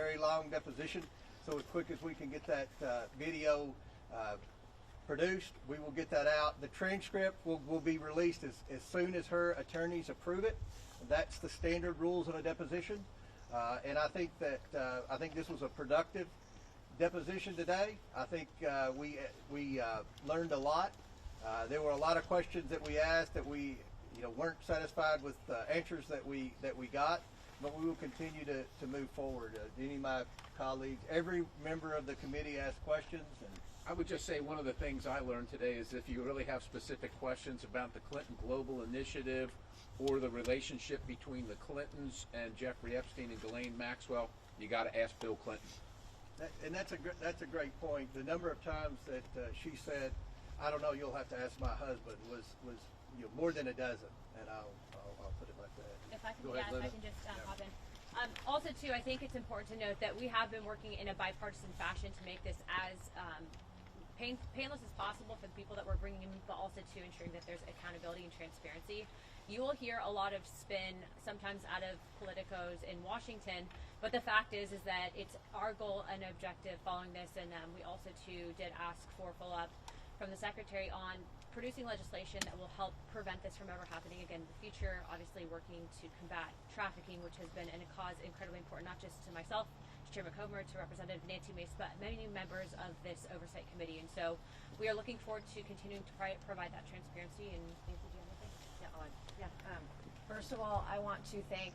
very long deposition, so as quick as we can get that video produced, we will get that out. The transcript will be released as soon as her attorneys approve it. That's the standard rules of a deposition, and I think that I think this was a productive deposition today. I think we learned a lot. There were a lot of questions that we asked that we weren't satisfied with the answers that we got, but we will continue to move forward. Any of my colleagues, every member of the committee asked questions. And I would just say one of the things I learned today is if you really have specific questions about the Clinton Global Initiative or the relationship between the Clintons and Jeffrey Epstein and Ghislaine Maxwell, you got to ask Bill Clinton. And that's a great point. The number of times that she said, "I don't know, you'll have to ask my husband," was more than a dozen. And I'll put it like that. If I can, Go ahead, if I can just hop in. Also, too, I think it's important to note that we have been working in a bipartisan fashion to make this as painless as possible for the people that we're bringing in, but also to ensuring that there's accountability and transparency. You will hear a lot of spin, sometimes out of politicos in Washington, but the fact is that it's our goal and objective following this, and we also, too, did ask for follow-up from the Secretary on producing legislation that will help prevent this from ever happening again in the future, obviously working to combat trafficking, which has been a cause incredibly important, not just to myself, to Chairman Comer, to Representative Nancy Mace, but many members of this Oversight Committee. And so we are looking forward to continuing to provide that transparency. And Nancy, do you have anything? First of all, I want to thank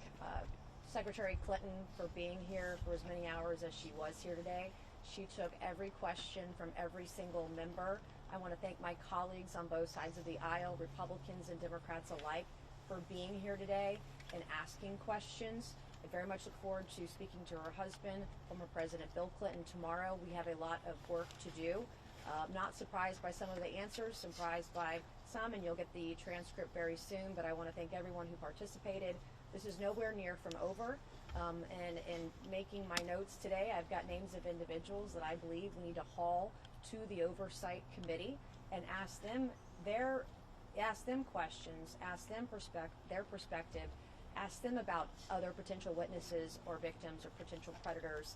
Secretary Clinton for being here for as many hours as she was here today. She took every question from every single member. I want to thank my colleagues on both sides of the aisle, Republicans and Democrats alike, for being here today and asking questions. I very much look forward to speaking to her husband, former President Bill Clinton, tomorrow. We have a lot of work to do. Not surprised by some of the answers, surprised by some, and you'll get the transcript very soon, but I want to thank everyone who participated. This is nowhere near from over. And in making my notes today, I've got names of individuals that I believe we need to haul to the Oversight Committee and ask them questions, ask them their perspective, ask them about other potential witnesses or victims or potential predators.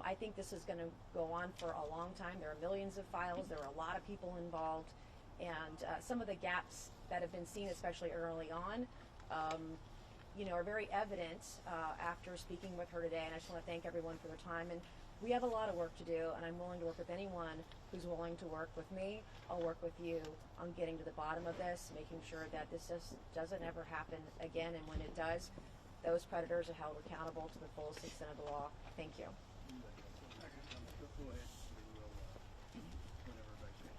I think this is going to go on for a long time. There are millions of files. There are a lot of people involved, and some of the gaps that have been seen, especially early on, are very evident after speaking with her today. And I just want to thank everyone for their time. And we have a lot of work to do, and I'm willing to work with anyone who's willing to work with me. I'll work with you on getting to the bottom of this, making sure that this just doesn't ever happen again. And when it does, those predators are held accountable to the fullest extent of the law. Thank you.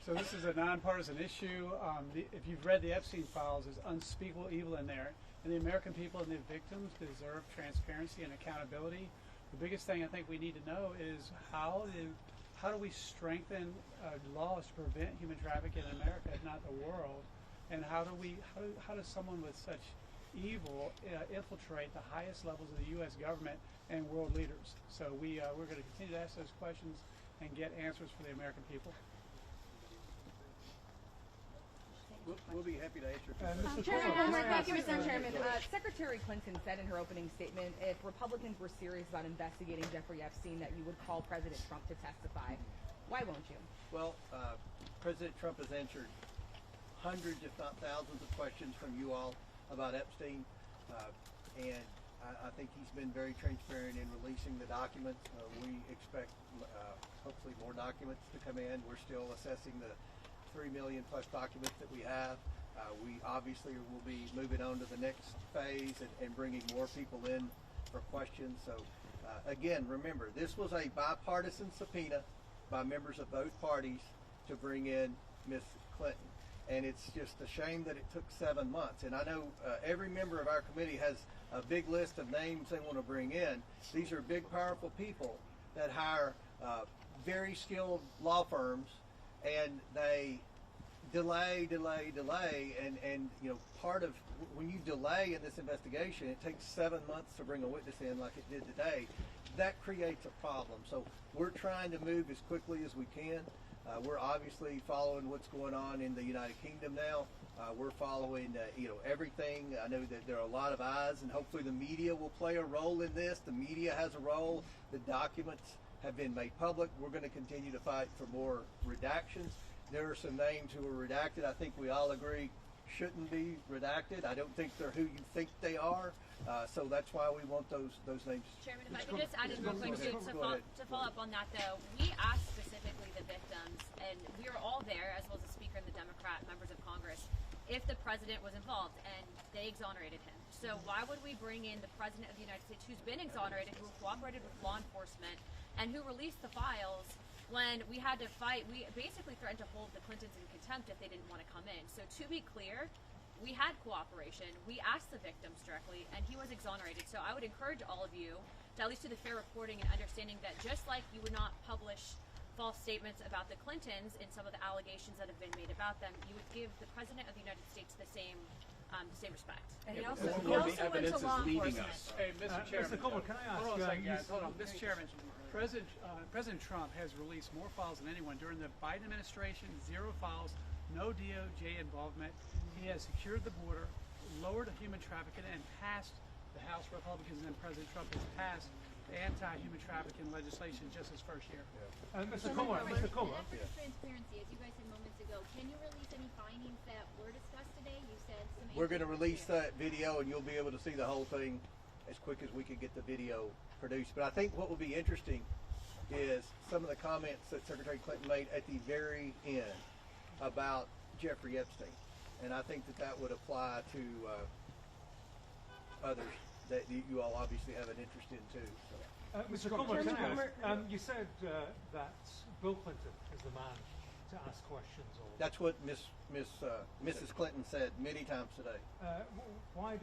So this is a nonpartisan issue. If you've read the Epstein files, there's unspeakable evil in there. And the American people and the victims deserve transparency and accountability. The biggest thing I think we need to know is how do we strengthen laws to prevent human trafficking in America, if not the world? And how does someone with such evil infiltrate the highest levels of the U.S. government and world leaders? So we're going to continue to ask those questions and get answers for the American people. We'll be happy to answer. Chairman Comer, thank you, Mr. Chairman. Secretary Clinton said in her opening statement, if Republicans were serious about investigating Jeffrey Epstein, that you would call President Trump to testify. Why won't you? Well, President Trump has answered hundreds, if not thousands, of questions from you all about Epstein, and I think he's been very transparent in releasing the documents. We expect hopefully more documents to come in. We're still assessing the 3 million plus documents that we have. We obviously will be moving on to the next phase and bringing more people in for questions. So again, remember, this was a bipartisan subpoena by members of both parties to bring in Ms. Clinton. And it's just a shame that it took 7 months. And I know every member of our committee has a big list of names they want to bring in. These are big, powerful people that hire very skilled law firms, and they delay, and part of when you delay in this investigation, it takes 7 months to bring a witness in like it did today. That creates a problem. So we're trying to move as quickly as we can. We're obviously following what's going on in the United Kingdom now. We're following, everything. I know that there are a lot of eyes, and hopefully the media will play a role in this. The media has a role. The documents have been made public. We're going to continue to fight for more redactions. There are some names who are redacted. I think we all agree shouldn't be redacted. I don't think they're who you think they are. So that's why we want those names. Chairman, if I could just add in real quick to follow up on that, though, we asked specifically the victims, and we were all there, as well as the Speaker and the Democrat members of Congress, if the president was involved, and they exonerated him. So why would we bring in the president of the United States, who's been exonerated, who cooperated with law enforcement, and who released the files when we had to fight? We basically threatened to hold the Clintons in contempt if they didn't want to come in. So to be clear, we had cooperation. We asked the victims directly, and he was exonerated. So I would encourage all of you to at least do the fair reporting and understanding that just like you would not publish false statements about the Clintons in some of the allegations that have been made about them, you would give the President of the United States the same respect. And he Yeah, also, but he the also went evidence to is law leading enforcement. us. Hey, Mr. Chairman. Mr. Coleman, can I ask? Hold on a second, guys. Hold on. Mr. Chairman. President Trump has released more files than anyone during the Biden administration. 0 files, no DOJ involvement. He has secured the border, lowered human trafficking, and passed the House Republicans, and President Trump has passed anti-human trafficking legislation just his first year. Mr. Coleman. And as for transparency, as you guys said moments ago, can you release any findings that were discussed today? You said some. We're going to answers release there. that video, and you'll be able to see the whole thing as quick as we can get the video produced. But I think what will be interesting is some of the comments that Secretary Clinton made at the very end about Jeffrey Epstein. And I think that would apply to others that you all obviously have an interest in too. So. Mr. Coleman, can I ask? You said that Bill Clinton is the man to ask questions. Or That's what Mrs. Clinton said many times today. why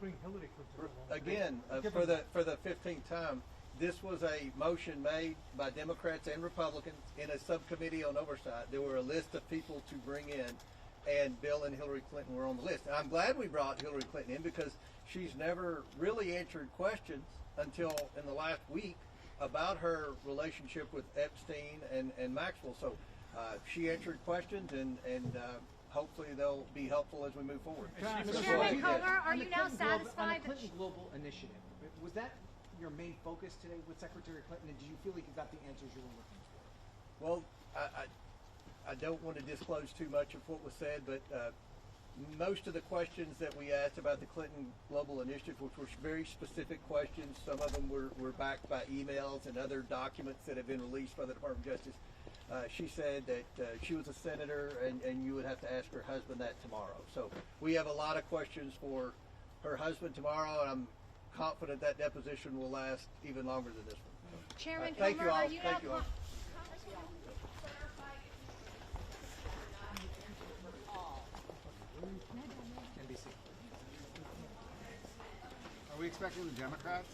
bring Hillary Clinton along? Again, Given for the 15th time, this was a motion made by Democrats and Republicans in a subcommittee on oversight. There were a list of people to bring in, and Bill and Hillary Clinton were on the list. And I'm glad we brought Hillary Clinton in because she's never really answered questions until in the last week about her relationship with Epstein and Maxwell. So she answered questions, and hopefully they'll be helpful as we move forward. Chairman Comer, are you now On satisfied the Clinton Global Initiative, was that your main focus today with Secretary Clinton, and did you feel like you got the answers you were looking for? Well, I don't want to disclose too much of what was said, but most of the questions that we asked about the Clinton Global Initiative, which were very specific questions, some of them were backed by emails and other documents that have been released by the Department of Justice. She said that she was a senator, and you would have to ask her husband that tomorrow. So we have a lot of questions for her husband tomorrow, and I'm confident that deposition will last even longer than this one. Chairman Thank Comer, you all. are you now Thank you all. NBC. Are we expecting the Democrats